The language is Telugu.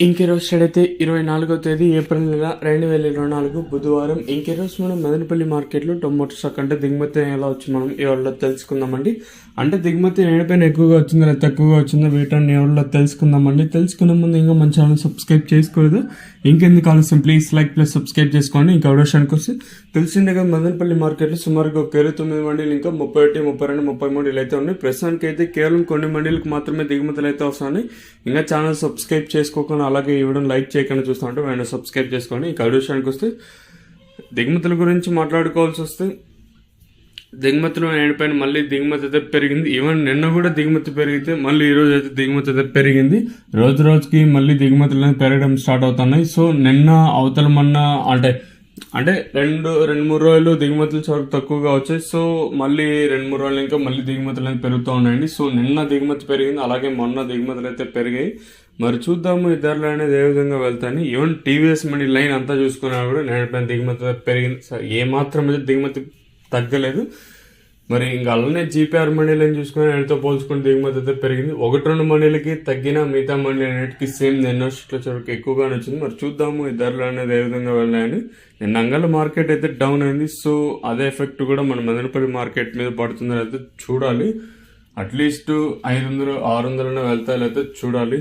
ఇంకెరోజు అయితే 24వ తేదీ ఏప్రిల్ నెల 2024 బుధవారం. ఇంకెరోజు మనం మదనపల్లి మార్కెట్లో టొమాటో స్టాక్ అంటే దిగుమతి ఎలా వచ్చి మనం ఎవరిలో తెలుసుకుందామండి. అంటే దిగుమతి నేడిపైన ఎక్కువగా వచ్చిందా లేదా తక్కువగా వచ్చిందా వీటన్ని ఎవరిలో తెలుసుకుందామండి. తెలుసుకునే ముందు ఇంకా మన ఛానల్ సబ్స్క్రైబ్ చేసుకోలేదు, ఇంకెందుకు ఆలస్యం ప్లీజ్ లైక్ ప్లస్ సబ్స్క్రైబ్ చేసుకోండి. ఇంకా విషయానికి వస్తే తెలిసిందే కదా, మదనపల్లి మార్కెట్లో సుమారుగా 29 మండీలు ఇంకా 31, 32, 33 అయితే ఉన్నాయి. ప్రస్తుతానికి అయితే కేవలం కొన్ని మండీలకు మాత్రమే దిగుమతులు అయితే వస్తున్నాయి. ఇంకా ఛానల్ సబ్స్క్రైబ్ చేసుకోకుండా అలాగే ఇవ్వడం లైక్ చేయకుండా చూస్తూ ఉంటే వెంటనే సబ్స్క్రైబ్ చేసుకోండి. ఇంకా విషయానికి వస్తే దిగుమతుల గురించి మాట్లాడుకోవాల్సి వస్తే దిగుమతులు నేడిపైన మళ్ళీ దిగుమతి అయితే పెరిగింది. ఈవెన్ నిన్న కూడా దిగుమతి పెరిగితే మళ్ళీ ఈ రోజు అయితే దిగుమతి అయితే పెరిగింది. రోజు రోజుకి మళ్ళీ దిగుమతులు అనేది పెరగడం స్టార్ట్ అవుతున్నాయి. సో నిన్న అవతల మొన్న అంటే రెండు మూడు రోజులు దిగుమతులు చాలా తక్కువగా వచ్చాయి. సో మళ్ళీ 2-3 రోజులు ఇంకా మళ్ళీ దిగుమతులు అనేది పెరుగుతూ ఉన్నాయండి. సో నిన్న దిగుమతి పెరిగింది, అలాగే మొన్న దిగుమతులు అయితే పెరిగాయి. మరి చూద్దాము ఈ ధరలు అనేది ఏ విధంగా వెళ్తాయని. ఈవెన్ టీవీఎస్ మండి లైన్ అంతా చూసుకున్నా కూడా నేడిపైన దిగుమతి పెరిగింది, ఏ మాత్రం అయితే దిగుమతి తగ్గలేదు. మరి ఇంకా అలానే జీపీఆర్ మండీలను చూసుకుని నేటితో పోల్చుకుని దిగుమతి అయితే పెరిగింది. 1-2 మండీలకి తగ్గిన మిగతా మండీ అన్నిటికీ సేమ్ నిన్న చోటుకి ఎక్కువగానే వచ్చింది. మరి చూద్దాము ఈ ధరలు అనేది ఏ విధంగా వెళ్ళాయని. నిన్న అంగళ్ళ మార్కెట్ అయితే డౌన్ అయింది. సో అదే ఎఫెక్ట్ కూడా మన మదనపల్లి మార్కెట్ మీద పడుతుందని అయితే చూడాలి. అట్లీస్ట్ 500-600 వెళ్తాయి అయితే చూడాలి.